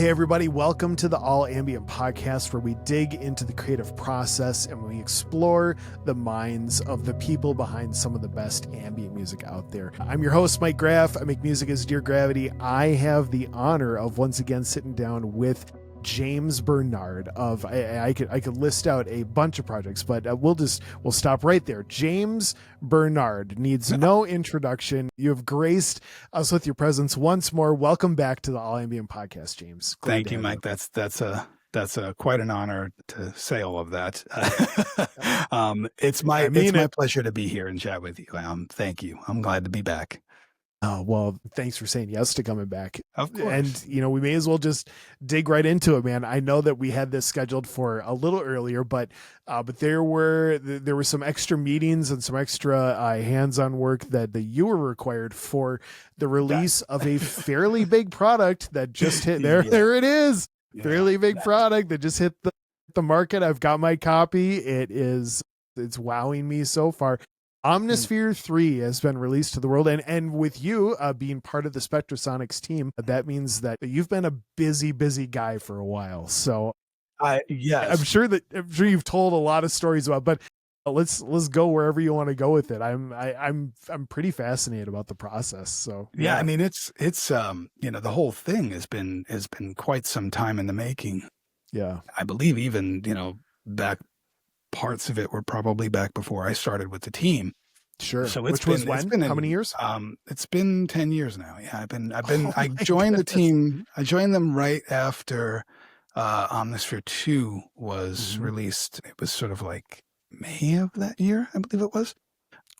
Hey everybody, welcome to the All Ambient podcast, where we dig into the creative process and we explore the minds of the people behind some of the best ambient music out there. I'm your host, Mike Graff. I make music as Dear Gravity. I have the honor of once again sitting down with James Bernard of I could list out a bunch of projects, but we'll stop right there. James Bernard needs no introduction. You have graced us with your presence once more. Welcome back to the All Ambient podcast, James. Thank you, Mike. That's quite an honor to say all of that. It's my pleasure to be here and chat with you. Thank you. I'm glad to be back. Oh, well, thanks for saying yes to coming back. Of course. And, we may as well just dig right into it, man. I know that we had this scheduled for a little earlier, but there were some extra meetings and some extra hands-on work that you were required for the release of a fairly big product that just hit there. Yeah. There it is. Yeah. Fairly big product that just hit the market. I've got my copy. It's wowing me so far. Omnisphere 3 has been released to the world, and with you being part of the Spectrasonics team, that means that you've been a busy guy for a while. So, yes, I'm sure you've told a lot of stories about, but let's go wherever you want to go with it. I'm pretty fascinated about the process. So yeah, I mean it's the whole thing has been quite some time in the making. Yeah, I believe even back. Parts of it were probably back before I started with the team. Sure. So Which was when? How many years? It's been 10 years now. Yeah, I joined the team. I joined them right after Omnisphere 2 was released. It was sort of like May of that year, I believe it was.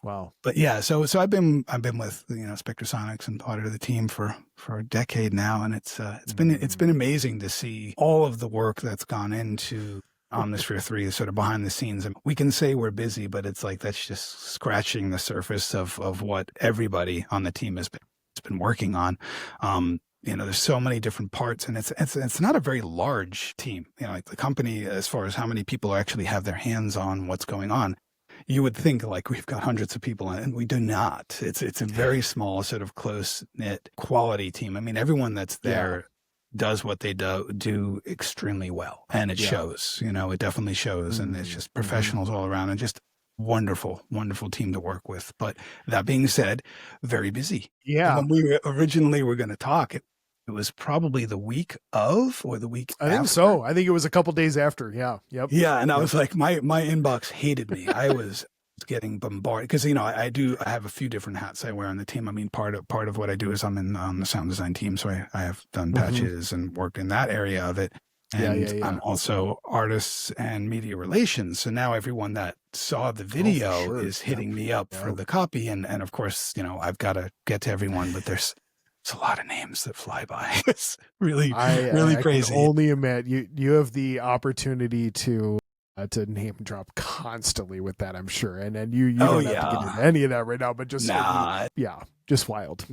Wow. But yeah, so I've been with Spectrasonics and part of the team for a decade now, and it's been amazing to see all of the work that's gone into Omnisphere 3 is sort of behind the scenes. And we can say we're busy, but it's like that's just scratching the surface of what everybody on the team has been working on. There's so many different parts, and it's not a very large team. Like the company, as far as how many people actually have their hands on what's going on. You would think like we've got hundreds of people, and we do not. It's a very small, sort of close-knit quality team. I mean, everyone that's there does what they do extremely well, and it shows. It definitely shows, and it's just professionals all around, and just wonderful team to work with. But that being said, very busy. Yeah. And when we originally were going to talk, it was probably the week of or the week I think so. I think it was a couple days after. Yeah. Yep. Yeah. And I was like, my inbox hated me. I was getting bombarded because I have a few different hats I wear on the team. I mean, part of what I do is I'm in the sound design team, so I have done patches and worked in that area of it. And I'm also artists and media relations. So now everyone that saw the video is hitting me up for the copy, and of course I've got to get to everyone, but there's a lot of names that fly by. It's really crazy. I can only admit you have the opportunity to name drop constantly with that, I'm sure. And you don't have to get into any of that right now, but just just wild.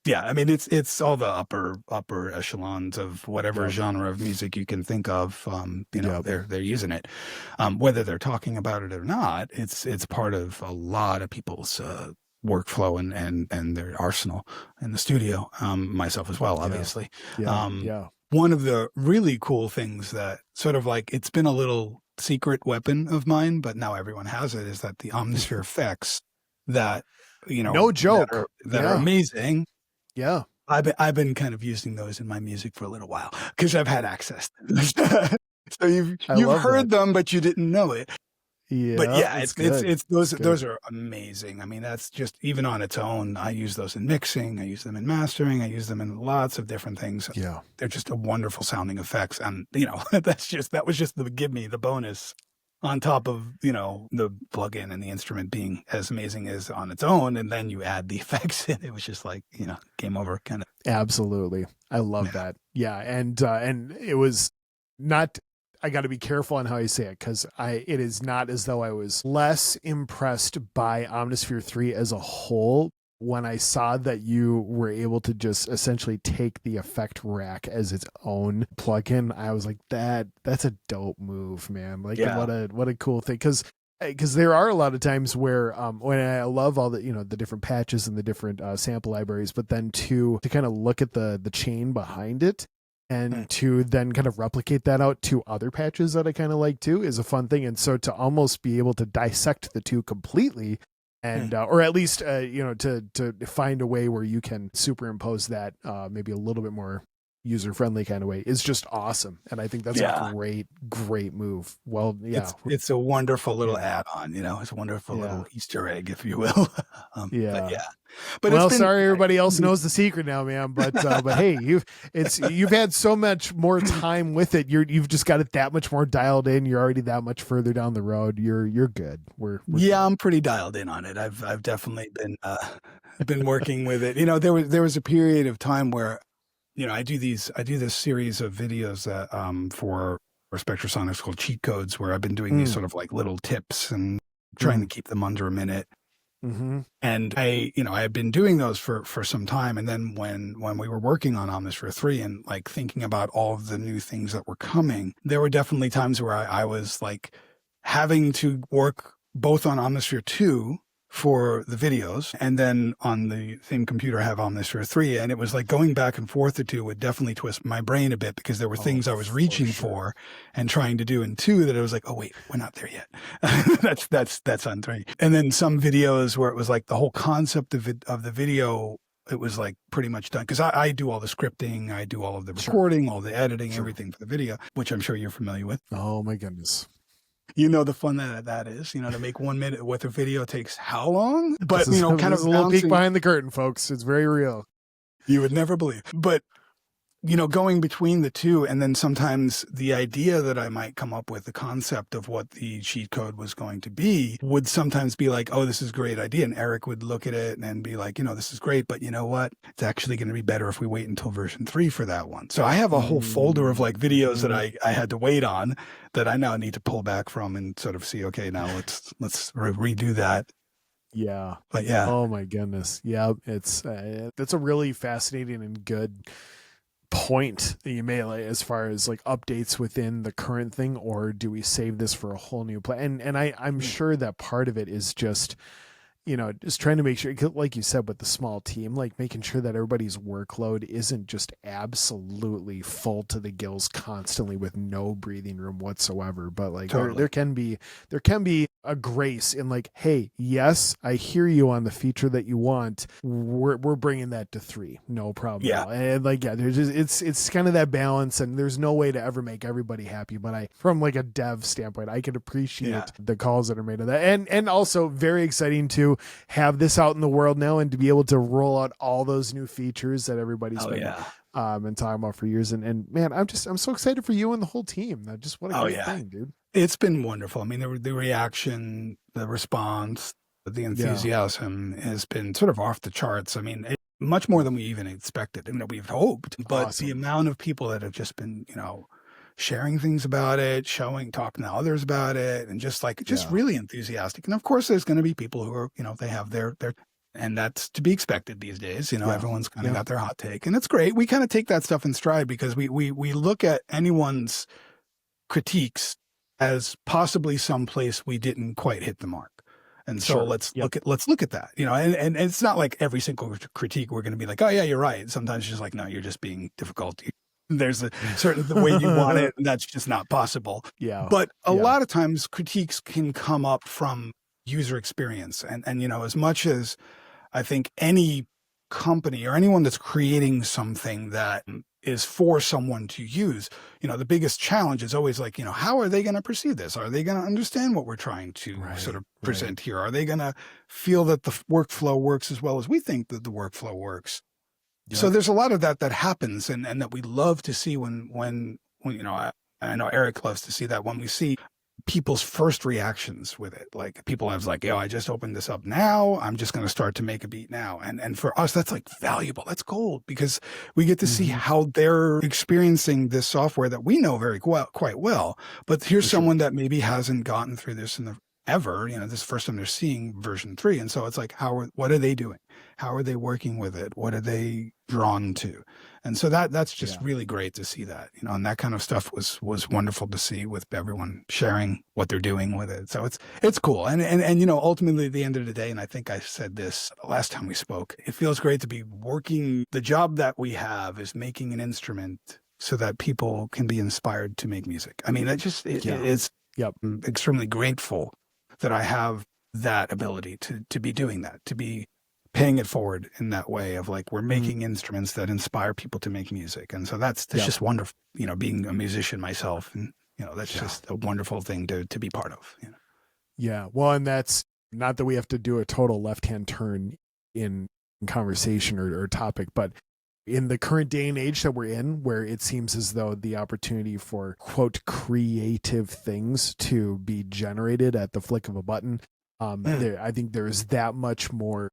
Yeah, I mean it's all the upper echelons of whatever genre of music you can think of. They're using it, whether they're talking about it or not. It's part of a lot of people's workflow and their arsenal in the studio. Myself as well, obviously. One of the really cool things that sort of like it's been a little secret weapon of mine, but now everyone has it, is that the Omnisphere effects that no joke that are amazing. Yeah, I've been kind of using those in my music for a little while because I've had access to them. So you've heard them, but you didn't know it. Yeah, but yeah, it's those are amazing. I mean, that's just even on its own. I use those in mixing. I use them in mastering. I use them in lots of different things. Yeah, they're just a wonderful sounding effects, and that was just the bonus on top of the plugin and the instrument being as amazing as on its own, and then you add the effects in. It was just like game over kind of. Absolutely, I love that. Yeah, and it was not. I got to be careful on how I say it, because it is not as though I was less impressed by Omnisphere 3 as a whole when I saw that you were able to just essentially take the effect rack as its own plugin. I was like, that's a dope move, man. Like, what a cool thing. Because there are a lot of times where when I love all the the different patches and the different sample libraries, but then to kind of look at the chain behind it, Mm. and to then kind of replicate that out to other patches that I kind of like too is a fun thing. And so to almost be able to dissect the two completely, and Mm. or at least to find a way where you can superimpose that maybe a little bit more user friendly kind of way is just awesome. And I think that's Yeah. a great move. Well, yeah, It's a wonderful little yeah, add-on, you know, it's a wonderful yeah, little Easter egg, if you will. But yeah. yeah, but it's Well, been, sorry, everybody it's else been knows the secret now, man. But hey, you've had so much more time with it. You've just got it that much more dialed in. You're already that much further down the road. You're good. We're yeah, good. I'm pretty dialed in on it. I've definitely been working with it. You know, there was a period of time where, you know, I do this series of videos that for Spectrasonics called cheat codes, where I've been doing these Mm, sort of like little tips and trying to mm, keep them under a minute. mm-hmm. And I had been doing those for some time. And then when we were working on Omnisphere 3 and like thinking about all of the new things that were coming, there were definitely times where I was like having to work both on Omnisphere 2 for the videos and then on the same computer have Omnisphere 3. And it was like going back and forth the two would definitely twist my brain a bit because there were Oh, things I was for reaching sure. for and trying to do in 2 that I was like, oh wait, we're not there yet. That's on 3. And then some videos where it was like the whole concept of the video, it was like pretty much done because I do all the scripting, I do all of the Sure, recording, all the editing, sure. everything for the video, which I'm sure you're familiar with. Oh my goodness. You know the fun that is, you know, to make 1 minute worth of video takes how long? This But, you is know, this kind is of a little peek bouncing, behind the curtain, folks. It's very real. you would never believe. But, you know, going between the two, and then sometimes the idea that I might come up with, the concept of what the cheat code was going to be, would sometimes be like, oh, this is a great idea. And Eric would look at it and be like, you know, this is great, but you know what? It's actually going to be better if we wait until version 3 for that one. So I have a whole folder of like videos that Mm, I had to wait on that I now need to pull back from and sort of see, okay, now let's redo that. yeah. But yeah, Oh my goodness. Yeah, it's that's a really fascinating and good point that you made, like, as far as like updates within the current thing, or do we save this for a whole new play? And I'm sure that part of it is just, just trying to make sure, like you said, with the small team, like making sure that everybody's workload isn't just absolutely full to the gills constantly with no breathing room whatsoever. But like totally. there can be a grace in like, hey, yes, I hear you on the feature that you want. We're bringing that to 3, no problem at Yeah. all. And like, yeah, there's just it's kind of that balance, and there's no way to ever make everybody happy. But from like a dev standpoint, I can Yeah. appreciate the calls that are made of that, and also very exciting to have this out in the world now and to be able to roll out all those new features that everybody's Oh been yeah. talking about for years. And man, I'm so excited for you and the whole team. Just what a Oh great yeah. thing, dude. It's been wonderful. I mean, the reaction, the response, the Yeah, enthusiasm has been sort of off the charts. I mean, much more than we even expected. I mean, we've hoped, but the awesome. amount of people that have just been, you know, sharing things about it, talking to others about it, and just Yeah. really enthusiastic. And of course, there's going to be people who are, you know, they have their, and that's to be expected these days. You know, Yeah. everyone's kind of Yeah. got their hot take, and it's great. We kind of take that stuff in stride because we look at anyone's critiques as possibly some place we didn't quite hit the mark. And so Sure. Yep. let's look at that, you know, and it's not like every single critique we're going to be like, oh yeah, you're right. Sometimes it's just like, no, you're just being difficult. There's a certain the way you want it, and that's just not possible. Yeah. But a Yeah. lot of times critiques can come up from user experience. And you know, as much as I think any company or anyone that's creating something that is for someone to use, you know, the biggest challenge is always like, you know, how are they going to perceive this? Are they going to understand what we're trying to sort Right. of Right. present here? Are they going to feel that the workflow works as well as we think that the workflow works? So Yep. there's a lot of that happens and that we love to see when you know, I know Eric loves to see that when we see people's first reactions with it. Like people have like, yo, I just opened this up now. I'm just going to start to make a beat now. And for us, that's like valuable. That's gold because we get to see Hmm. how they're experiencing this software that we know quite well. But here's For sure. someone that maybe hasn't gotten through this in the ever, you know, this is the first time they're seeing version 3. And so it's like, what are they doing? How are they working with it? What are they drawn to? And so that's just Yeah. really great to see that, you know, and that kind of stuff was wonderful to see with everyone sharing what they're doing with it. So it's cool. And you know, ultimately at the end of the day, and I think I said this the last time we spoke, it feels great to be working. The job that we have is making an instrument so that people can be inspired to make music. I mean, Yeah. it's Yep. I'm extremely grateful that I have that ability to be doing that, to be paying it forward in that way of like, we're Mm, making instruments that inspire people to make music. And so that's yep. just wonderful, being a musician myself, and, that's Yeah. just a wonderful thing to be part of, Yeah. Well, and that's not that we have to do a total left-hand turn in conversation or topic, but in the current day and age that we're in, where it seems as though the opportunity for quote creative things to be generated at the flick of a button, I think there's that much more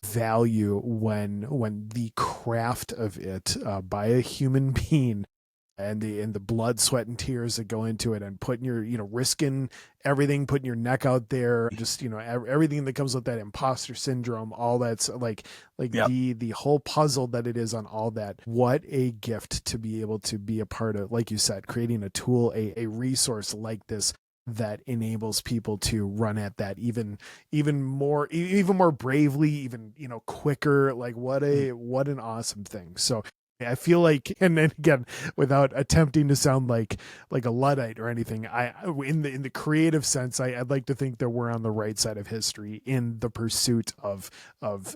value when the craft of it by a human being and the blood, sweat, and tears that go into it, and putting your risking everything, putting your neck out there, just everything that comes with that imposter syndrome, all that's like Yep. the whole puzzle that it is on all that. What a gift to be able to be a part of, like you said, creating a tool, a resource like this that enables people to run at that even more bravely, even quicker. Like what an awesome thing. So I feel like, and then again, without attempting to sound like a Luddite or anything, in the creative sense, I'd like to think that we're on the right side of history in the pursuit of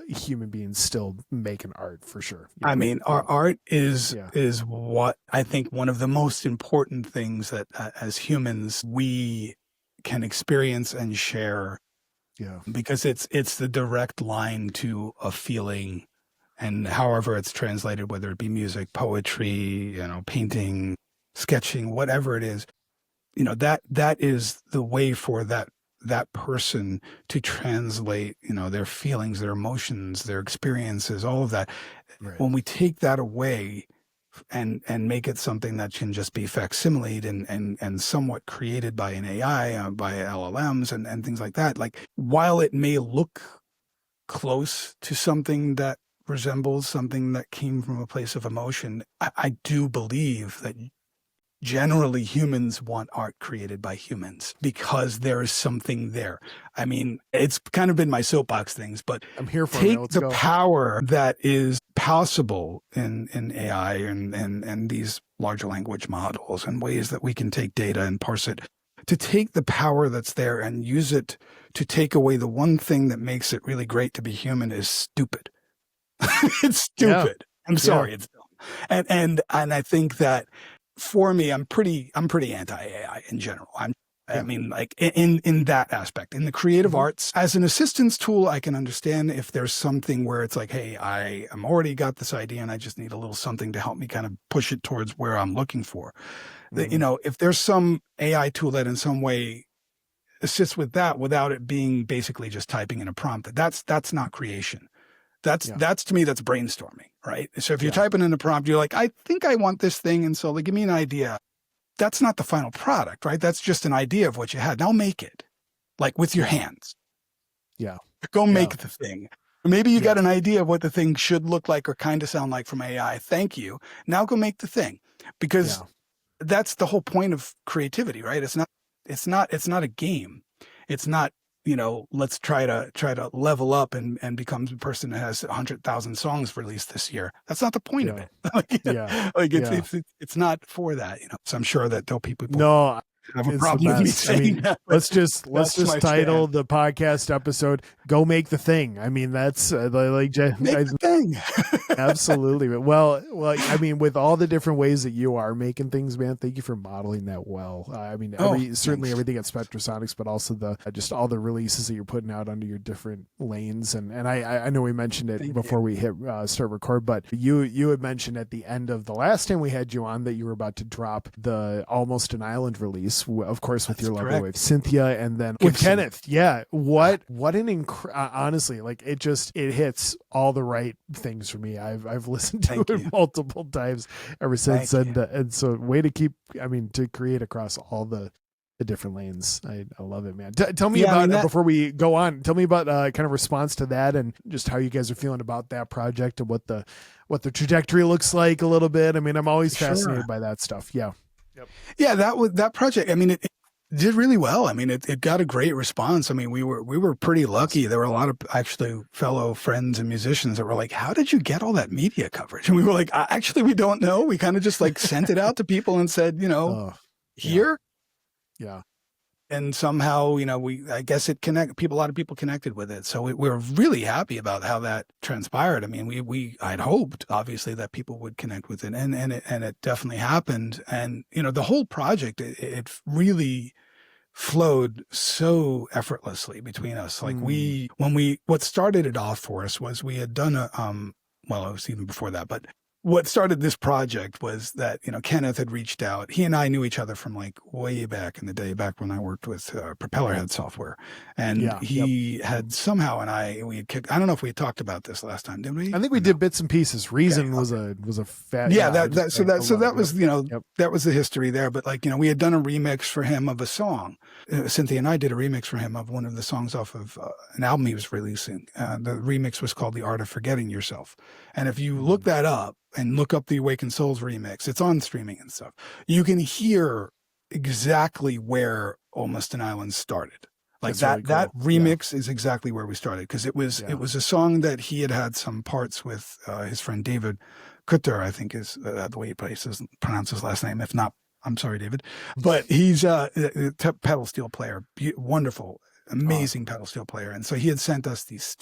human beings still making art, for sure. I mean, our art is Yeah. is what I think one of the most important things that as humans we can experience and share, Yeah. because it's the direct line to a feeling, and however it's translated, whether it be music, poetry, painting, sketching, whatever it is, that is the way for that person to translate, their feelings, their emotions, their experiences, all of that. Right. When we take that away and make it something that can just be facsimiled and somewhat created by an AI, by LLMs and things like that, like, while it may look close to something that resembles something that came from a place of emotion, I do believe that generally humans want art created by humans because there is something there. I mean, it's kind of been my soapbox things, but I'm here for it. take Let's the go. power that is possible in AI and these large language models and ways that we can take data and parse it, to take the power that's there and use it to take away the one thing that makes it really great to be human is stupid. It's stupid. I'm sorry, it's dumb. And I think that for me, I'm pretty anti-AI in general. I mean, like in that aspect, in the creative arts, as an assistance tool, I can understand if there's something where it's like, hey, I am already got this idea and I just need a little something to help me kind of push it towards where I'm looking for. If there's some AI tool that in some way assists with that without it being basically just typing in a prompt, that's not creation. That's to me, that's brainstorming, right? So if you're typing in a prompt, you're like, I think I want this thing, and so like, give me an idea. That's not the final product, right? That's just an idea of what you had. Now make it, like, with your hands. Yeah. Go make the thing. Maybe you got an idea of what the thing should look like or kind of sound like from AI. Thank you. Now go make the thing, because that's the whole point of creativity, right? It's not a game. It's not, let's try to level up and become the person that has 100,000 songs released this year. That's not the point of it. It's not for that, So I'm sure that there'll be people have a problem with me saying that. Let's just title the podcast episode "Go Make the Thing." I mean, that's make the thing. Absolutely. Well, I mean, with all the different ways that you are making things, man, thank you for modeling that well. I mean, certainly everything at Spectrasonics, but also just all the releases that you're putting out under your different lanes. And I know we mentioned it before we hit start record, but you had mentioned at the end of the last time we had you on that you were about to drop the Almost an Island release, of course, with your lovely wife Cynthia, and then with Kenneth. Yeah, what an honestly, like, it hits all the right things for me. I've listened to it multiple times ever since, and so way to keep. I mean, to create across all the different lanes. I love it, man. Tell me about before we go on. Tell me about kind of response to that, and just how you guys are feeling about that project, and what the trajectory looks like a little bit. I mean, I'm always fascinated by that stuff. Yeah. Yeah, that project. I mean, Did really well. I mean, it got a great response. I mean, we were pretty lucky. There were a lot of actually fellow friends and musicians that were like, "How did you get all that media coverage?" And we were like, "Actually, we don't know. We kind of just like sent it out to people and said, Oh, yeah, here." yeah. And somehow, I guess a lot of people connected with it. So we're really happy about how that transpired. I mean, I'd hoped obviously that people would connect with it, and it definitely happened. And, the whole project, it really flowed so effortlessly between us. Like Mm, what started it off for us was we had done well, it was even before that, but what started this project was that, Kenneth had reached out. He and I knew each other from like way back in the day, back when I worked with Propellerhead software. And yeah, yep. he had somehow, I don't know if we had talked about this last time, did we? I think we Or no? did bits and pieces. Okay. Reason was a fat, Yeah, yeah. so that was, Yep. that was the history there. But like, we had done a remix for him of a song. Cynthia and I did a remix for him of one of the songs off of an album he was releasing. The remix was called The Art of Forgetting Yourself. And if you look Mm, that up and look up the Awakened Souls remix, it's on streaming and stuff. You can hear exactly where Almost an Island started. Like that's really that cool. Yeah, remix is exactly where we started, because it was yeah. a song that he had some parts with his friend David Kutter, I think is the way he pronounce his last name. If not, I'm sorry, David. But he's a pedal steel player, wonderful, amazing Awesome. pedal steel player. And so he had sent us these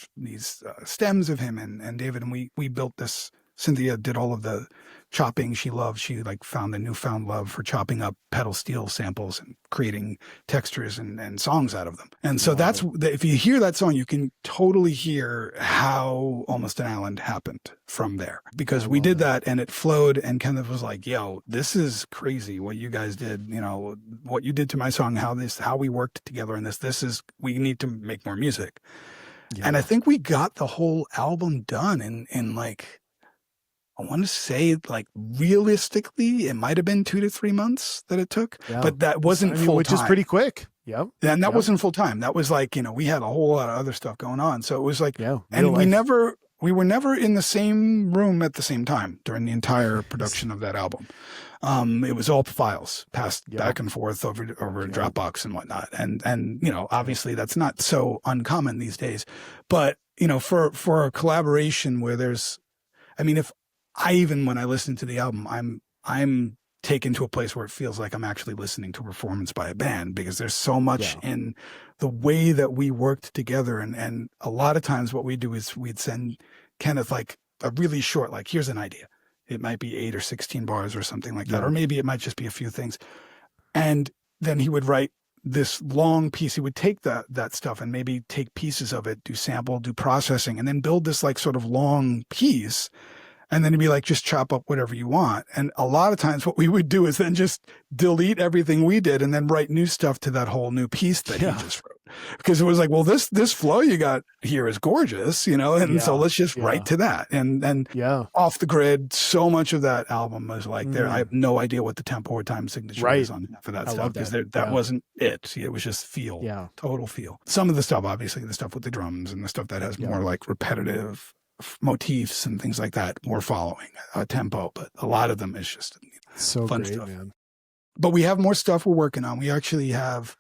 stems of him and David, and we built this. Cynthia did all of the chopping she loved. She like found a newfound love for chopping up pedal steel samples and creating textures and songs out of them. And so Love it. if you hear that song, you can totally hear how Almost an Island happened from there, I because we love did it. that and it flowed, and Kenneth was like, yo, this is crazy what you guys did. What you did to my song, how we worked together in we need to make more music. And I Yeah, think we got the whole album done in like, I want to say, like, realistically, it might have been 2 to 3 months that it took, yeah. but that wasn't full Which is time. pretty quick. Yep. And that Yep. wasn't full time. That was like, we had a whole lot of other stuff going on. So it was like, Yeah. Real and life. we were never in the same room at the same time during the entire production of that album. It was all files passed Yep. back and forth over Yep. Dropbox and whatnot. And, obviously that's not so uncommon these days, but, for a collaboration where if when I listen to the album, I'm taken to a place where it feels like I'm actually listening to a performance by a band, because there's so much Yeah. in the way that we worked together. And a lot of times what we do is we'd send Kenneth like a really short, like, here's an idea. It might be 8 or 16 bars or something like that. Yeah. Or maybe it might just be a few things. And then he would write this long piece. He would take that stuff and maybe take pieces of it, do sample, do processing, and then build this like sort of long piece. And then he'd be like, just chop up whatever you want. And a lot of times what we would do is then just delete everything we did and then write new stuff to that whole new piece that he just wrote. Because it was like, well, this flow you got here is gorgeous, and so let's just write to that. And Yeah. Off the Grid, so much of that album was like there. I have no idea what the tempo or time signature Right. is on for that I stuff, love because that. that Yeah. wasn't it. It was just feel. Yeah. Total feel. Some of the stuff, obviously, the stuff with the drums and the stuff that has more like repetitive motifs and things like that, more following a tempo, but a lot of them is just So fun great, stuff. man. But we have more stuff we're working on. We actually have,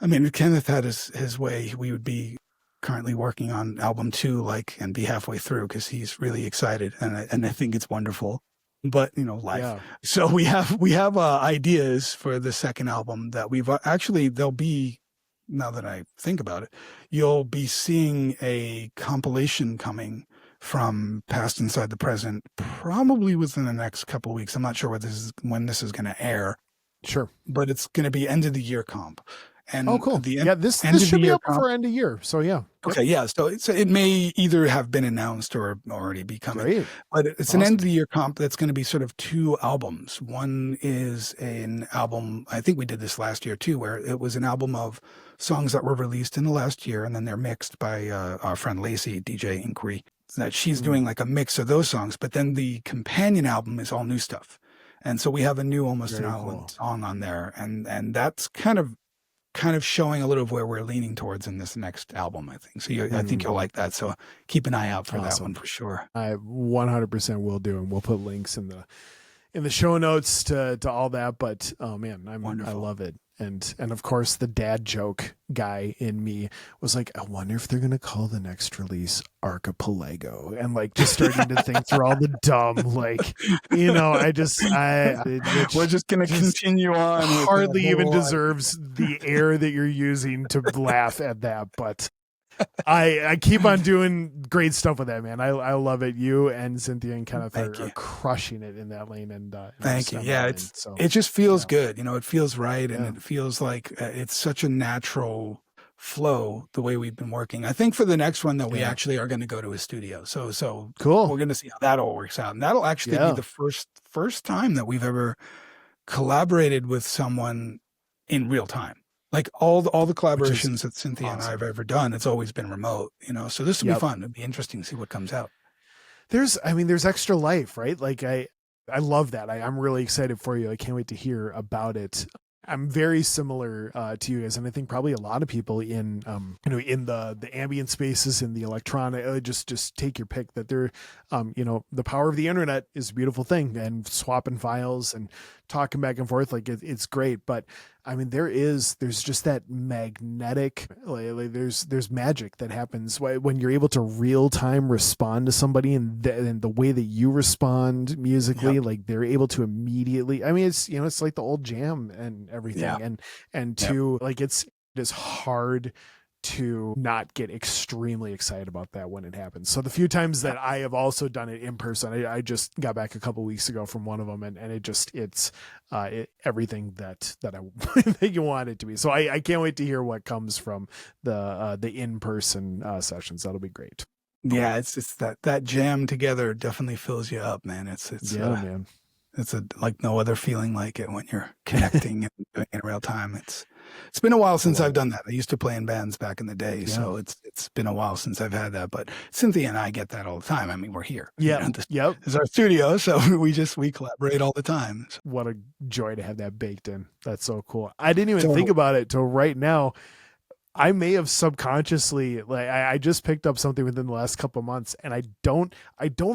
if Kenneth had his way, we would be currently working on album 2, and be halfway through, because he's really excited, and I think it's wonderful. But life. Yeah. So we have ideas for the second album that they'll be, now that I think about it, you'll be seeing a compilation coming from Past Inside the Present probably within the next couple of weeks. I'm not sure when this is going to air, Sure. but it's going to be end of the year comp. And Oh, cool. This end of should the be year up comp. for end of year. So yeah. Okay, yeah. So it may either have been announced or already be coming. Great. But it's Awesome. an end of the year comp that's going to be sort of 2 albums. One is an album, I think we did this last year too, where it was an album of songs that were released in the last year, and then they're mixed by our friend Lacey, DJ Inquiry, that she's doing like a mix of those songs. But then the companion album is all new stuff. And so we have a new Almost an Very Island cool. song on there. And that's kind of showing a little of where we're leaning towards in this next album, I think. So I think you'll like that. So keep an eye out for that one for sure. I 100% will do, and we'll put links in the show notes to all that. But oh man, I Wonderful. love it. And of course the dad joke guy in me was like, I wonder if they're gonna call the next release Archipelago, and like just starting to think through all the dumb, like, We're which just going to just continue on with that hardly even whole deserves the air that you're using to laugh at that. But I keep on doing great stuff with that, man. I love it. You and Cynthia and Kenneth are crushing it in that lane. And thank you. Yeah, it just feels good. It feels right, and it feels like it's such a natural flow the way we've been working. I think for the next one that we actually are going to go to a studio. So cool. We're going to see how that all works out, and that'll actually be the first time that we've ever collaborated with someone in real time. Like all the collaborations that Cynthia and I have ever done, it's always been remote, so this will be fun. It'll be interesting to see what comes out. There's extra life, right? Like I love that. I'm really excited for you. I can't wait to hear about it. I'm very similar to you guys, and I think probably a lot of people in in the ambient spaces, in the electronic, just take your pick. That they're the power of the internet is a beautiful thing, and swapping files and talking back and forth, like it's great. But I mean, there's just that magnetic, like there's magic that happens when you're able to real time respond to somebody, and the way that you respond musically, like they're able to immediately. I mean, it's like the old jam and everything, and to like it is hard to not get extremely excited about that when it happens. So the few times that I have also done it in person, I just got back a couple weeks ago from one of them, and it's everything that I that you want it to be. So I can't wait to hear what comes from the in-person sessions. That'll be great. Yeah, it's that jam together definitely fills you up, man. It's man. It's like no other feeling like it when you're connecting and doing it in real time. It's been a while since I've done that. I used to play in bands back in the day, so it's been a while since I've had that. But Cynthia and I get that all the time. I mean, we're here. This is our studio, so we collaborate all the time. So. What a joy to have that baked in. That's so cool. I didn't even think about it till right now. I may have subconsciously, like, I just picked up something within the last couple of months, and I don't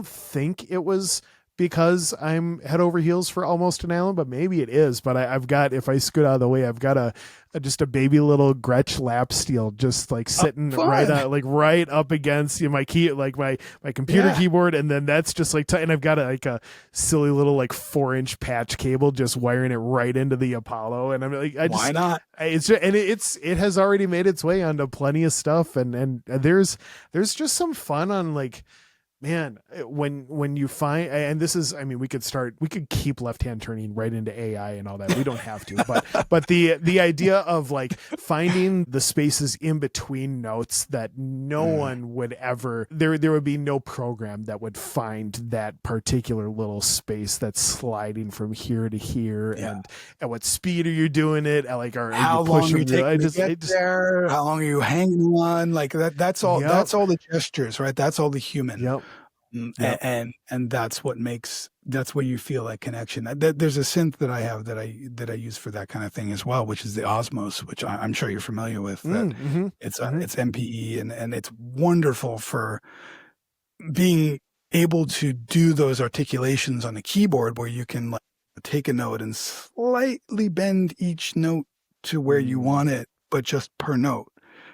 think it was because I'm head over heels for Almost an Island, but maybe it is. But I've got, if I scoot out of the way, I've got just a baby little Gretsch lap steel, just like sitting right up against my key, like my computer keyboard, and then that's just like and I've got a silly little like 4-inch patch cable, just wiring it right into the Apollo, and I'm like, why not? It has already made its way onto plenty of stuff, and there's just some fun on like. Man, when you find, and this is, I mean, we could keep left hand turning right into AI and all that. We don't have to, but the idea of like finding the spaces in between notes that no one would ever, there would be no program that would find that particular little space that's sliding from here to here, and at what speed are you doing it? Like, how long are you taking to get there? How long are you hanging on? Like that's all. That's all the gestures, right? That's all the human. Yep. And that's what you feel that connection. There's a synth that I have that I use for that kind of thing as well, which is the Osmos, which I'm sure you're familiar with. It's MPE, and it's wonderful for being able to do those articulations on the keyboard where you can like take a note and slightly bend each note to where you want it, but just per note.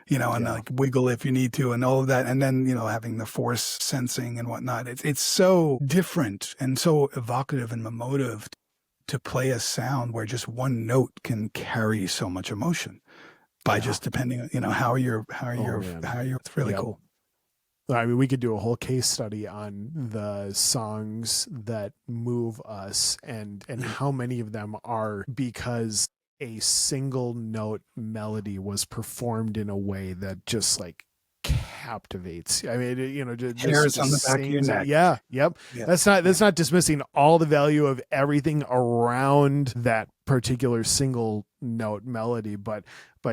And like wiggle if you need to and all of that. And then, having the force sensing and whatnot. It's so different and so evocative and emotive to play a sound where just one note can carry so much emotion by just depending on, how you're, it's really cool. I mean, we could do a whole case study on the songs that move us and how many of them are because a single note melody was performed in a way that just like captivates. I mean, just hairs on the back of your neck. Yeah. Yep. Yeah. That's not dismissing all the value of everything around that particular single note melody, but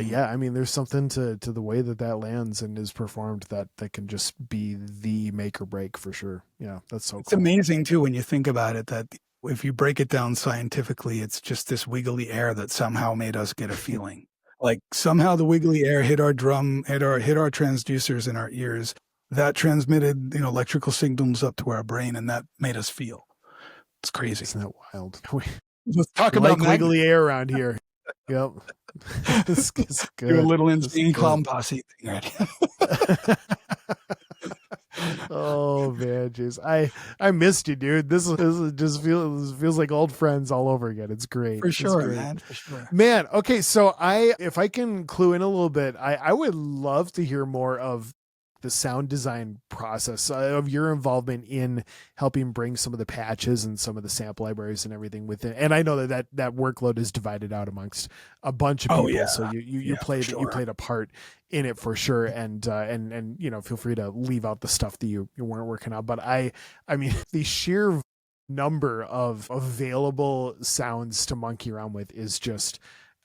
yeah, I mean, there's something to the way that lands and is performed that can just be the make or break for sure. Yeah, that's so It's amazing too when you think about it that if you break it down scientifically, it's just this wiggly air that somehow made us get a feeling. Like somehow the wiggly air hit our drum, hit our transducers in our ears. That transmitted, electrical signals up to our brain, and that made us feel. It's crazy. Isn't that wild? Let's talk about wiggly air around here. Yep. This is Do a good. little This is insane good. clown posse thing, right? Oh man, James, I missed you, dude. This just feels like old friends all over again. It's great. For It's sure, great, man. For sure. man. Okay, so I if I can clue in a little bit, I would love to hear more of the sound design process of your involvement in helping bring some of the patches and some of the sample libraries and everything within. And I know that workload is divided out amongst a bunch of Oh people, yeah, so you yeah, for played sure. a part in it for sure. And you know, feel free to leave out the stuff that you weren't working on. But I mean, the sheer number of available sounds to monkey around with is just,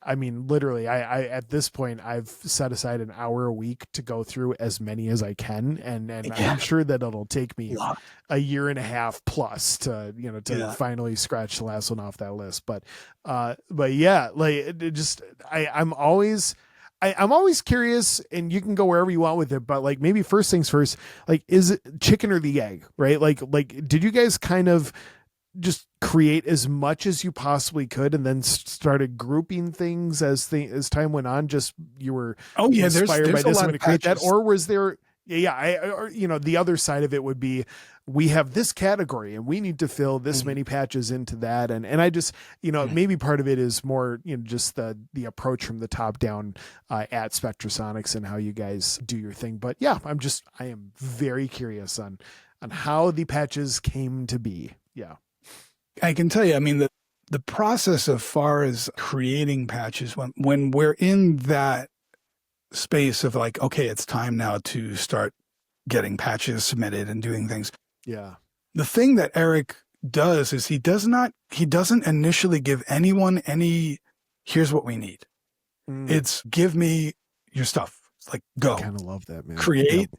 I mean, literally, I at this point I've set aside an hour a week to go through as many as I can, and Yeah, I'm sure that it'll take me lot. a year and a half plus to, you know, to Yeah. finally scratch the last one off that list. But yeah, like it just I'm always. I'm always curious, and you can go wherever you want with it. But like, maybe first things first, like, is it chicken or the egg, right? Like, did you guys kind of just create as much as you possibly could and then started grouping things as time went on, just you were Oh yeah, inspired by there's a this, I'm lot going of to create that? patches. Or was there, yeah, or, you know, the other side of it would be, we have this category and we need to fill this Mhm, many patches into that. And I just, you know, mhm. maybe part of it is more, you know, just the approach from the top down at Spectrasonics and how you guys do your thing. But yeah, I am very curious on how the patches came to be. Yeah. I can tell you, I mean, the process of far as creating patches when we're in that space of like, okay, it's time now to start getting patches submitted and doing things. Yeah. The thing that Eric does is he doesn't initially give anyone any, here's what we need. Mm. It's give me your stuff. It's like I go kind of love that, man. Yep. create,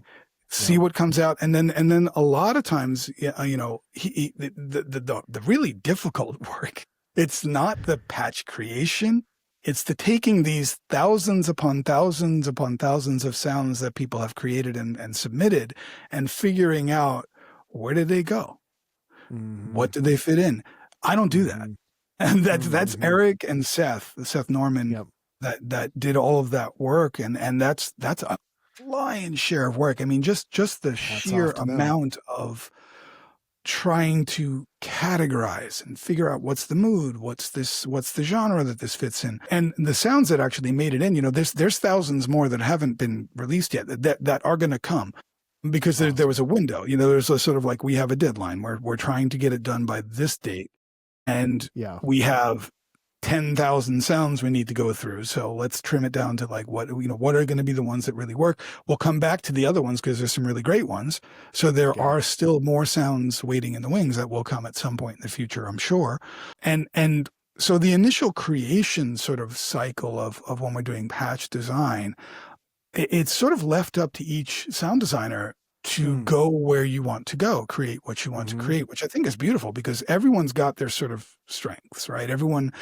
see Yep. what comes out, and then a lot of times, you know, the really difficult work. It's not the patch creation. It's the taking these thousands upon thousands of sounds that people have created and submitted, and figuring out where did they go, Mm-hmm. what did they fit in. I don't do that, Mm-hmm. and that's Mm-hmm. Eric and Seth Norman Yep. that did all of that work, and that's a lion's share of work. I mean, just the Hats sheer off to them. amount of trying to categorize and figure out what's the mood, what's the genre that this fits in, and the sounds that actually made it in. You know, there's thousands more that haven't been released yet that are going to come because there Awesome. was a window. You know, there's a sort of like we have a deadline where we're trying to get it done by this date, and Yeah. we have 10,000 sounds we need to go through. So let's trim it down to like what are going to be the ones that really work. We'll come back to the other ones because there's some really great ones. So there Yeah. are still more sounds waiting in the wings that will come at some point in the future, I'm sure. And so the initial creation sort of cycle of when we're doing patch design, it's sort of left up to each sound designer to Mm. go where you want to go, create what you want to Mm-hmm. create, which I think is beautiful because everyone's got their sort of strengths, right? Everyone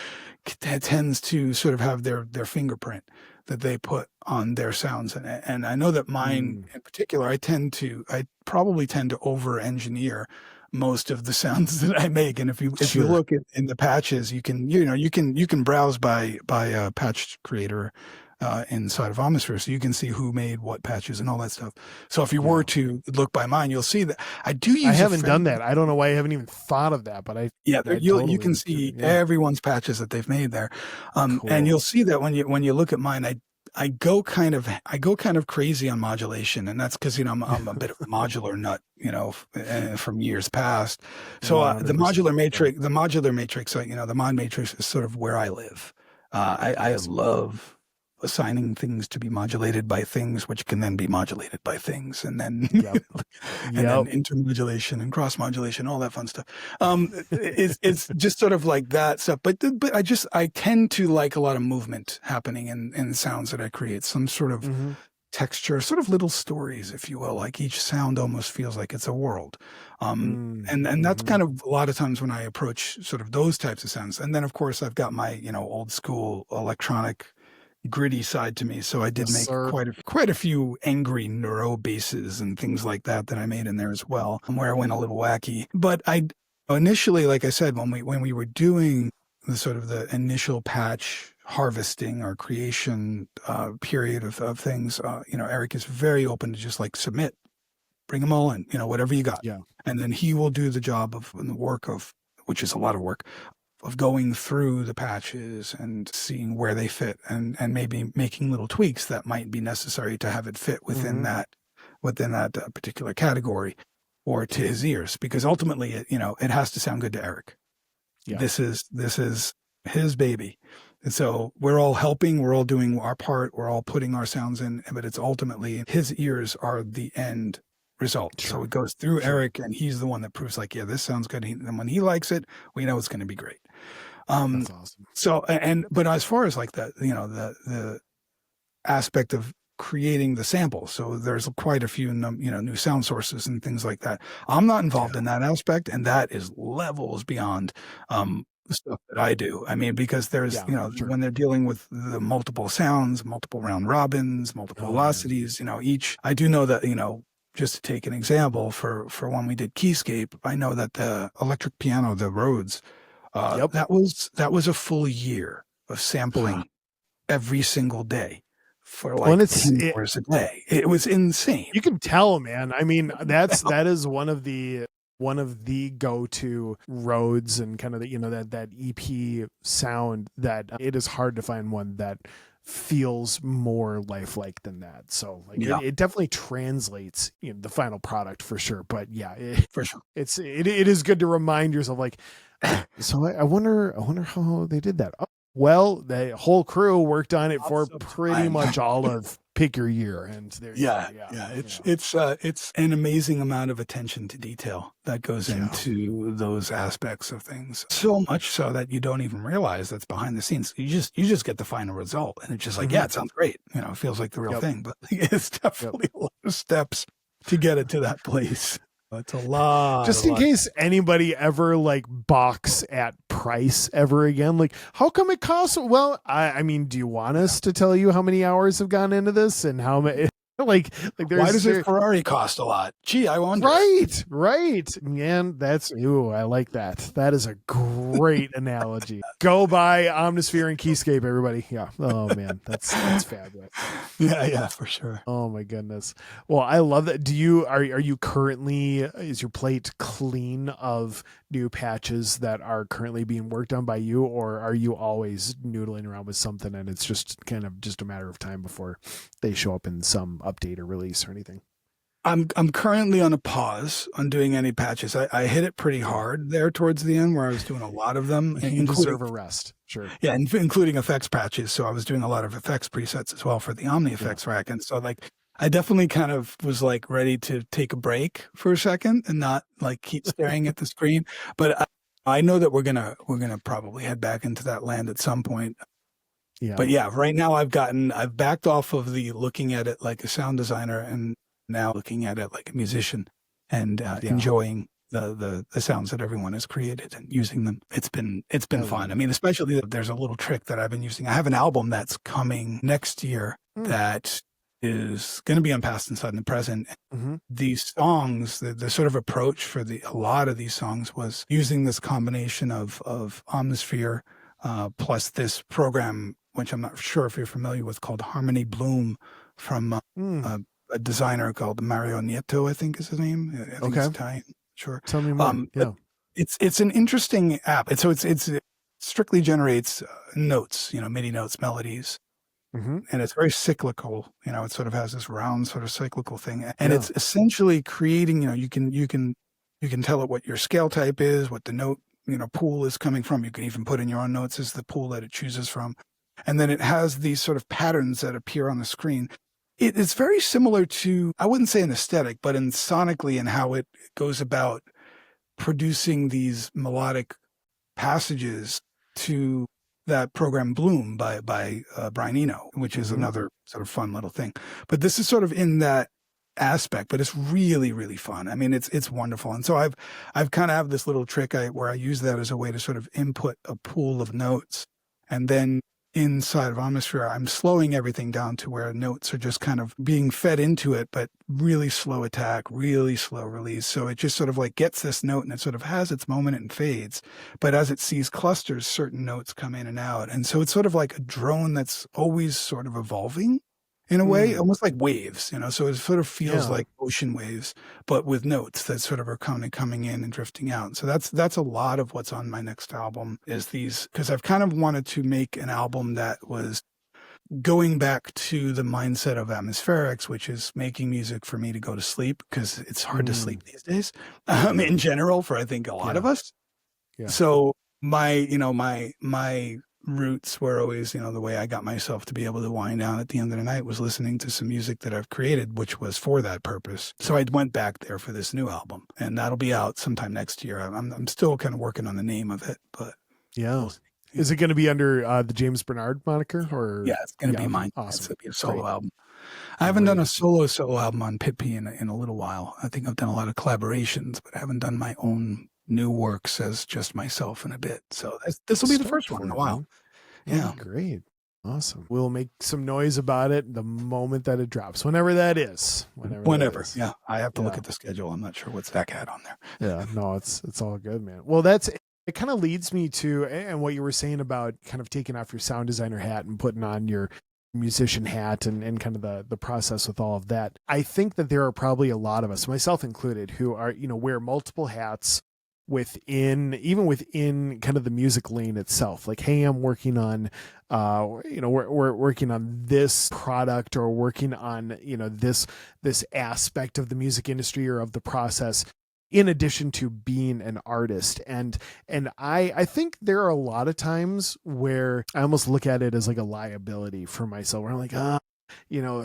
tends to sort of have their fingerprint that they put on their sounds, and I know that mine Mm. in particular, I probably tend to over engineer most of the sounds that I make. And if you Sure. look in the patches, you can browse by a patch creator inside of Omnisphere, so you can see who made what patches and all that stuff. So if you were Yeah. to look by mine, you'll see that I do I use a haven't done fairly. that. I don't know why I haven't even thought of that, but Yeah, I you totally can would do. see Yeah. everyone's patches that they've made there, and Cool. you'll see that when you look at mine, I go kind of crazy on modulation, and that's because I'm a bit of a modular nut, from years past. So the 100%. Yeah. modular matrix, the mod matrix is sort of where I live. I Awesome. love assigning things to be modulated by things, which can then be modulated by things, and then Yep. and then Yep. intermodulation and cross modulation, all that fun stuff. It's just sort of like that stuff. But I tend to like a lot of movement happening in sounds that I create, some sort of Mm-hmm. texture, sort of little stories, if you will. Like each sound almost feels like it's a world. And that's Mm-hmm. kind of a lot of times when I approach sort of those types of sounds. And then of course I've got my, old school electronic gritty side to me. So I did Yes, make sir. quite a few angry neuro basses and things like that I made in there as well, where I went a little wacky. But initially, like I said, when we were doing the sort of the initial patch harvesting or creation period of things, Eric is very open to just like submit, bring them all in, whatever you got. Yeah. And then he will do the job of and the work of, which is a lot of work, of going through the patches and seeing where they fit and maybe making little tweaks that might be necessary to have it fit within that particular category or to his ears, because ultimately it has to sound good to Eric. Yeah. This is his baby. And so we're all helping, we're all doing our part, we're all putting our sounds in, but it's ultimately his ears are the end result. Sure. So it goes through Eric, and he's the one that proves like, yeah, this sounds good. And when he likes it, we know it's going to be great. That's awesome. So, but as far as like the aspect of creating the samples, so there's quite a few, new sound sources and things like that. I'm not involved in that aspect, and that is levels beyond, the stuff that I do. I mean, because there's, sure. when they're dealing with the multiple sounds, multiple round robins, multiple velocities, I do know that, just to take an example for when we did Keyscape, I know that the electric piano, the Rhodes, that was a full year of sampling every single day for like 10 hours a day. It was insane. You can tell, man. I mean, that is one of the go-to Rhodes and kind of that EP sound that it is hard to find one that feels more lifelike than that. So like it definitely translates the final product for sure. But for sure, it is good to remind yourself like, so I wonder how they did that. Oh, well, the whole crew worked on it for pretty much all of pick your year, and there you go. It's an amazing amount of attention to detail that goes into those aspects of things, so much so that you don't even realize that's behind the scenes. You just get the final result, and it's just like, yeah, it sounds great, it feels like the real thing, but it's definitely a lot of steps to get it to that place. It's a lot. Just in case anybody ever like balks at price ever again, like how come it costs? Well, I mean, do you want us to tell you how many hours have gone into this and how many? Like there's, why does a Ferrari cost a lot? Gee, I wonder. Right, man. I like that. That is a great analogy. Go buy Omnisphere and Keyscape, everybody. Yeah. Oh man, that's fabulous. Yeah, for sure. Oh my goodness. Well, I love that. Are you currently, is your plate clean of new patches that are currently being worked on by you, or are you always noodling around with something and it's just kind of just a matter of time before they show up in some update or release or anything? I'm currently on a pause on doing any patches. I hit it pretty hard there towards the end where I was doing a lot of them. You deserve a rest. Sure. Yeah, including effects patches. So I was doing a lot of effects presets as well for the Omni effects rack. And so like I definitely kind of was like ready to take a break for a second and not like keep staring at the screen. But I know that we're gonna probably head back into that land at some point. Yeah. But yeah, right now I've backed off of the looking at it like a sound designer and now looking at it like a musician and enjoying the sounds that everyone has created and using them. It's been fun. I mean, especially there's a little trick that I've been using. I have an album that's coming next year that is going to be on Past, Inside, and the Present. Mm-hmm. These songs, the sort of approach for a lot of these songs was using this combination of Omnisphere plus this program, which I'm not sure if you're familiar with, called Harmony Bloom from a designer called Mario Nieto, I think is his name. I think it's Italian. Sure. Tell me more. It's an interesting app. It strictly generates notes, MIDI notes, melodies. Mm-hmm. And it's very cyclical, it sort of has this round sort of cyclical thing. And it's essentially creating, you can tell it what your scale type is, what the note, pool is coming from. You can even put in your own notes as the pool that it chooses from. And then it has these sort of patterns that appear on the screen. It's very similar to, I wouldn't say an aesthetic, but in sonically and how it goes about producing these melodic passages to that program Bloom by Brian Eno, which is another sort of fun little thing. But this is sort of in that aspect, but it's really, really fun. I mean, it's wonderful. And so I've kind of have this little trick where I use that as a way to sort of input a pool of notes and then inside of Omnisphere, I'm slowing everything down to where notes are just kind of being fed into it, but really slow attack, really slow release. So it just sort of like gets this note and it sort of has its moment and fades. But as it sees clusters, certain notes come in and out. And so it's sort of like a drone that's always sort of evolving in a way, almost like waves, so it sort of feels Yeah. like ocean waves, but with notes that sort of are coming in and drifting out. So that's a lot of what's on my next album is these, because I've kind of wanted to make an album that was going back to the mindset of atmospherics, which is making music for me to go to sleep, because it's hard to sleep these days, in general, for I think a lot of us. Yeah. So my roots were always, the way I got myself to be able to wind down at the end of the night was listening to some music that I've created, which was for that purpose. So I went back there for this new album, and that'll be out sometime next year. I'm still kind of working on the name of it, but Yeah. Is it going to be under the James Bernard moniker, or? Yeah, it's going to be mine. Awesome. It's going to be a solo album. I haven't done a solo album on Pit-P in a little while. I think I've done a lot of collaborations, but I haven't done my own new works as just myself in a bit. So this will be the first one in a while. Yeah. Great. Awesome. We'll make some noise about it the moment that it drops, whenever that is. Whenever. Yeah. I have to look at the schedule. I'm not sure what's Zach had on there. Yeah. No, it's all good, man. Well, it kind of leads me to, and what you were saying about kind of taking off your sound designer hat and putting on your musician hat, and kind of the process with all of that. I think that there are probably a lot of us, myself included, who are, wear multiple hats even within kind of the music lane itself. Like, hey, I'm working on, we're working on this product, or working on, this aspect of the music industry or of the process, in addition to being an artist. And I think there are a lot of times where I almost look at it as like a liability for myself, where I'm like,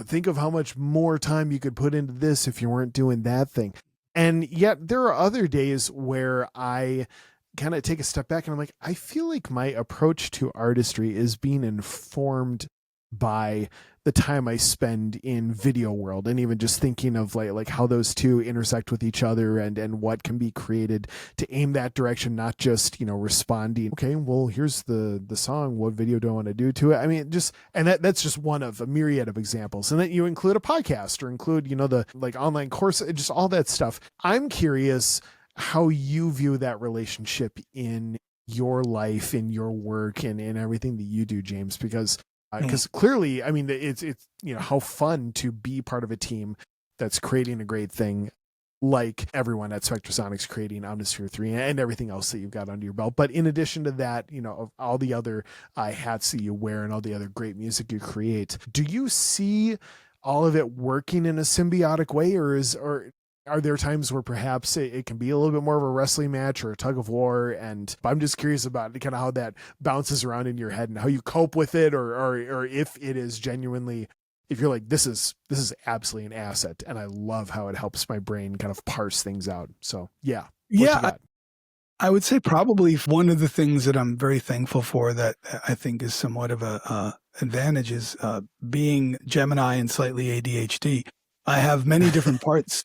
think of how much more time you could put into this if you weren't doing that thing. And yet there are other days where I kind of take a step back and I'm like, I feel like my approach to artistry is being informed by the time I spend in video world, and even just thinking of like how those two intersect with each other, and what can be created to aim that direction, not just, responding, okay, well, here's the song, what video do I want to do to it? I mean, that's just one of a myriad of examples. And then you include a podcast, or include, the like online course, just all that stuff. I'm curious how you view that relationship in your life, in your work, and in everything that you do, James, because clearly, I mean, it's how fun to be part of a team that's creating a great thing, like everyone at Spectrasonics creating Omnisphere 3 and everything else that you've got under your belt. But in addition to that, of all the other hats that you wear and all the other great music you create, do you see all of it working in a symbiotic way, or are there times where perhaps it can be a little bit more of a wrestling match or a tug of war? And I'm just curious about kind of how that bounces around in your head and how you cope with it, or if it is genuinely, if you're like, this is absolutely an asset, and I love how it helps my brain kind of parse things out. So yeah. I would say probably one of the things that I'm very thankful for, that I think is somewhat of a advantage, is being Gemini and slightly ADHD. I have many different parts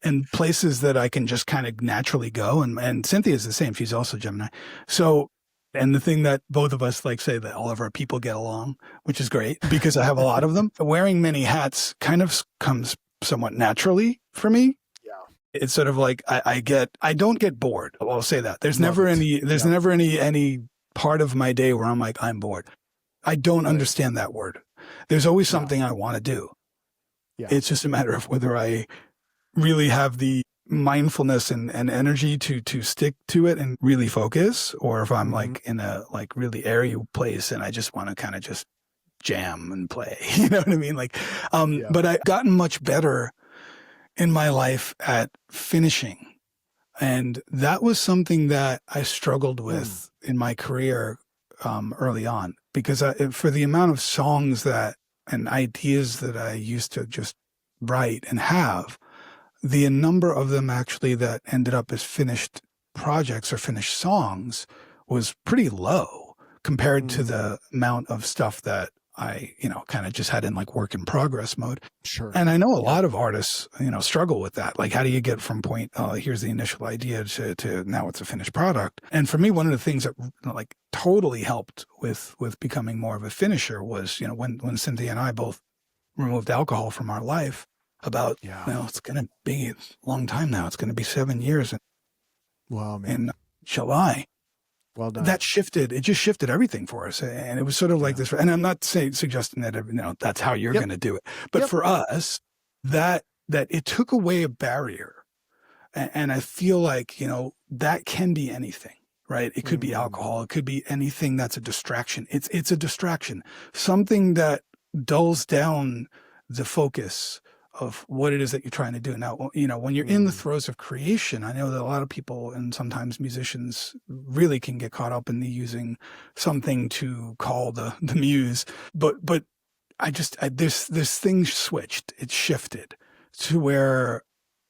and places that I can just kind of naturally go. And Cynthia's the same. She's also Gemini. So, and the thing that both of us say that all of our people get along, which is great because I have a lot of them. Wearing many hats kind of comes somewhat naturally for me. Yeah. It's sort of like I don't get bored. I'll say that. There's never any part of my day where I'm like, I'm bored. I don't understand that word. There's always something I want to do. Yeah. It's just a matter of whether I really have the mindfulness and energy to stick to it and really focus, or if I'm like in a like really airy place and I just want to kind of just jam and play, you know what I mean? Like, but I've gotten much better in my life at finishing. And that was something that I struggled with in my career early on, because for the amount of songs and ideas that I used to just write and have, the number of them actually that ended up as finished projects or finished songs was pretty low compared to the amount of stuff that I, kind of just had in like work in progress mode. Sure. And I know a lot of artists, struggle with that. Like, how do you get from point, here's the initial idea to now it's a finished product? And for me, one of the things that like totally helped with becoming more of a finisher was, when Cynthia and I both removed alcohol from our life about, it's going to be a long time now. It's going to be 7 years Wow, man. in July. Well done. It just shifted everything for us. And it was sort of like this, and I'm not suggesting that, that's how you're going to do it. But for us, that it took away a barrier. And I feel like, that can be anything, right? It could be alcohol. It could be anything that's a distraction. It's a distraction, something that dulls down the focus of what it is that you're trying to do. Now, when you're in the throes of creation, I know that a lot of people and sometimes musicians really can get caught up in using something to call the muse. But this thing switched. It shifted to where,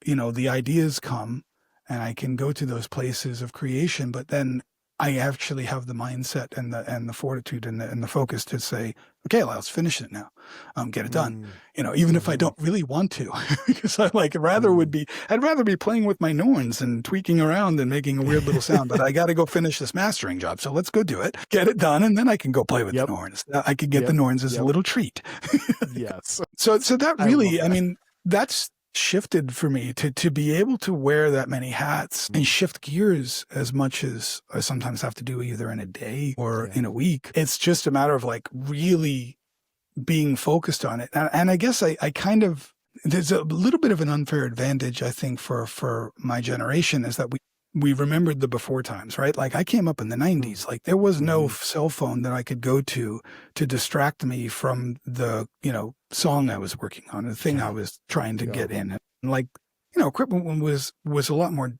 the ideas come and I can go to those places of creation, but then I actually have the mindset and the fortitude and the focus to say, okay, let's finish it now. Get it done. Even if I don't really want to, because I'd rather be playing with my horns and tweaking around and making a weird little sound, but I got to go finish this mastering job. So let's go do it, get it done. And then I can go play with the horns. I could get the horns as a little treat. Yes. So that really, that's shifted for me to be able to wear that many hats and shift gears as much as I sometimes have to do either in a day or in a week. It's just a matter of like really being focused on it. And I guess I kind of, there's a little bit of an unfair advantage, I think, for my generation is that we remembered the before times, right? Like I came up in the 90s, like there was no cell phone that I could go to distract me from the, song I was working on, the thing I was trying to get in. And like, equipment was a lot more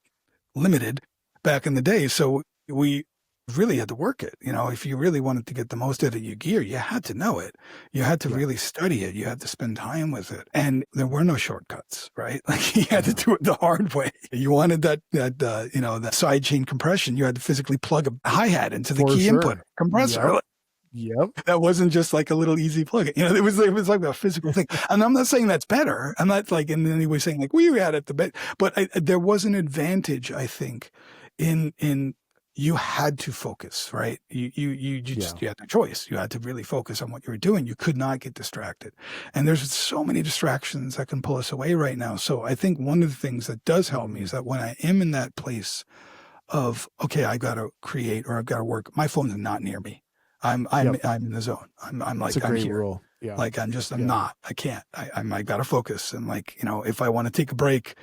limited back in the day. So we really had to work it. If you really wanted to get the most out of your gear, you had to know it. You had to really study it. You had to spend time with it. And there were no shortcuts, right? Like you had to do it the hard way. You wanted that side chain compression. You had to physically plug a hi-hat into the key input compressor. Yep. That wasn't just like a little easy plug. It was like a physical thing. And I'm not saying that's better. I'm not like in any way saying like we had it the best, but there was an advantage, I think, in you had to focus, right? You had no choice. You had to really focus on what you were doing. You could not get distracted. And there's so many distractions that can pull us away right now. So I think one of the things that does help me is that when I am in that place of, okay, I got to create or I've got to work, my phone is not near me. I'm in the zone. I'm like, I'm here. Rule. Yeah. Like I'm not, I can't, I got to focus. And like, if I want to take a break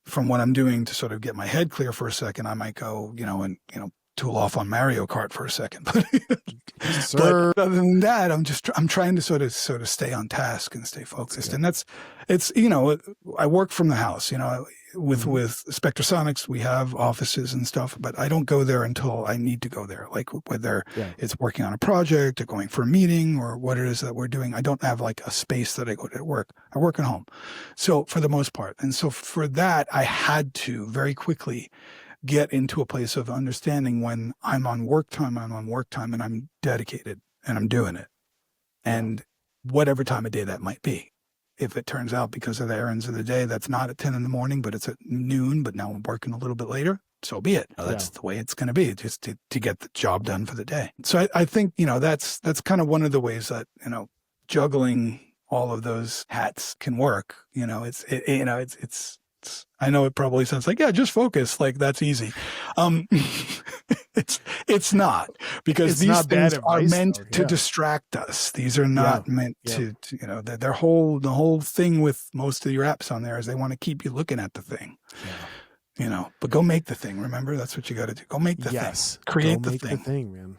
from what I'm doing to sort of get my head clear for a second, I might go, and tool off on Mario Kart for a second. But other than that, I'm trying to sort of stay on task and stay focused. And it's, I work from the house, with Spectrasonics, we have offices and stuff, but I don't go there until I need to go there. Like whether it's working on a project or going for a meeting or what it is that we're doing, I don't have like a space that I go to work. I work at home. So for the most part. And so for that, I had to very quickly get into a place of understanding when I'm on work time and I'm dedicated and I'm doing it. And whatever time of day that might be. If it turns out because of the errands of the day, that's not at 10 in the morning, but it's at noon, but now I'm working a little bit later, so be it. That's the way it's going to be, just to get the job done for the day. So I think, that's kind of one of the ways that, juggling all of those hats can work. I know it probably sounds like, just focus. Like that's easy. It's not, because these things are meant to distract us. These are not meant to the whole thing with most of your apps on there is they want to keep you looking at the thing. But go make the thing. Remember, that's what you got to do. Go make the thing. Create the thing, man.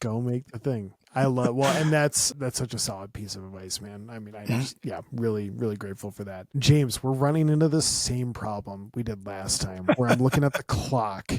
Go make the thing. I love, and that's such a solid piece of advice, man. I mean, really, really grateful for that. James, we're running into the same problem we did last time where I'm looking at the clock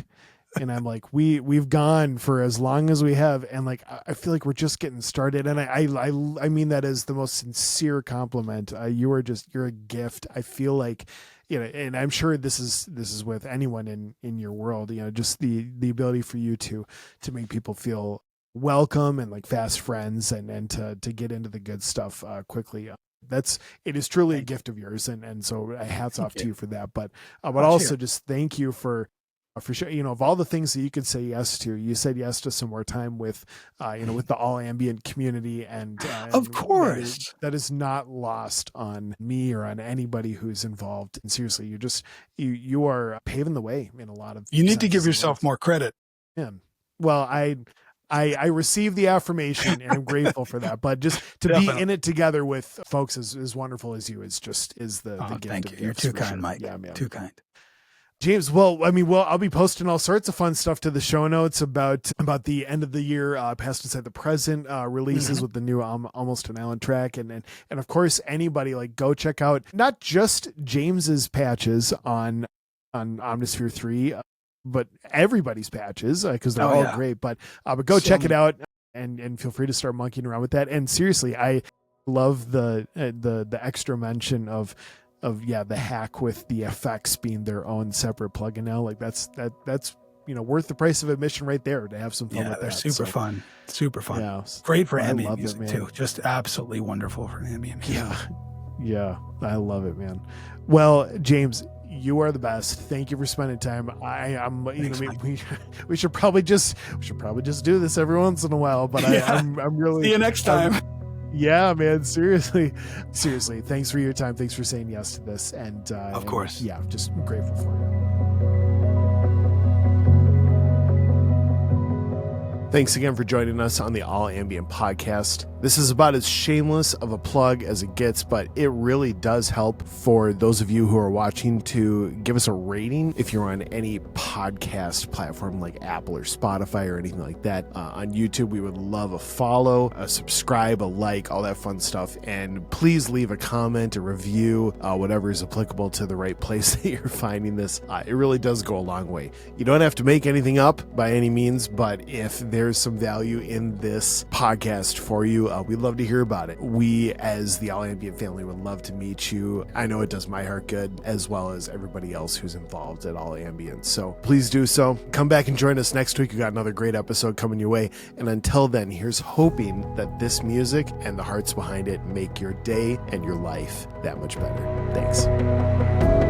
and I'm like, we've gone for as long as we have. And like, I feel like we're just getting started. And I mean that as the most sincere compliment. You're a gift. I feel like, and I'm sure this is with anyone in your world, just the ability for you to make people feel welcome and like fast friends, and to get into the good stuff quickly. It is truly a gift of yours, and so hats off to you for that. But also just thank you for sure. Of all the things that you could say yes to, you said yes to some more time with with the all ambient community, and of course that is not lost on me or on anybody who's involved. And seriously, you are paving the way in a lot of. You need to give yourself more credit. Yeah. Well, I receive the affirmation and I'm grateful for that. But just to be in it together with folks as wonderful as you is the gift. Thank you. You're too kind, sure. Mike. Yeah, man. Too kind. James, I'll be posting all sorts of fun stuff to the show notes about the end of the year, Past Inside the Present releases with the new Almost an Island track, and of course anybody, like, go check out not just James's patches on Omnisphere 3, but everybody's patches because they're all great. But go check it out and feel free to start monkeying around with that. And seriously, I love the extra mention of the hack with the effects being their own separate plugin now. Like that's worth the price of admission right there to have some fun with they're that. Super fun. Yeah, great for ambient music too. Just absolutely wonderful for ambient music. Yeah, I love it, man. Well, James, you are the best. Thank you for spending time. We should probably just do this every once in a while, but I'm really see you next time. Yeah, man. Seriously. Thanks for your time. Thanks for saying yes to this. And of course. Just grateful for you. Thanks again for joining us on the All Ambient podcast. This is about as shameless of a plug as it gets, but it really does help for those of you who are watching to give us a rating if you're on any podcast platform like Apple or Spotify or anything like that. On YouTube, we would love a follow, a subscribe, a like, all that fun stuff. And please leave a comment, a review, whatever is applicable to the right place that you're finding this. It really does go a long way. You don't have to make anything up by any means, but if there's some value in this podcast for you, we'd love to hear about it. We, as the All Ambient family, would love to meet you. I know it does my heart good, as well as everybody else who's involved at All Ambient. So please do so. Come back and join us next week. We got another great episode coming your way. And until then, here's hoping that this music and the hearts behind it make your day and your life that much better. Thanks.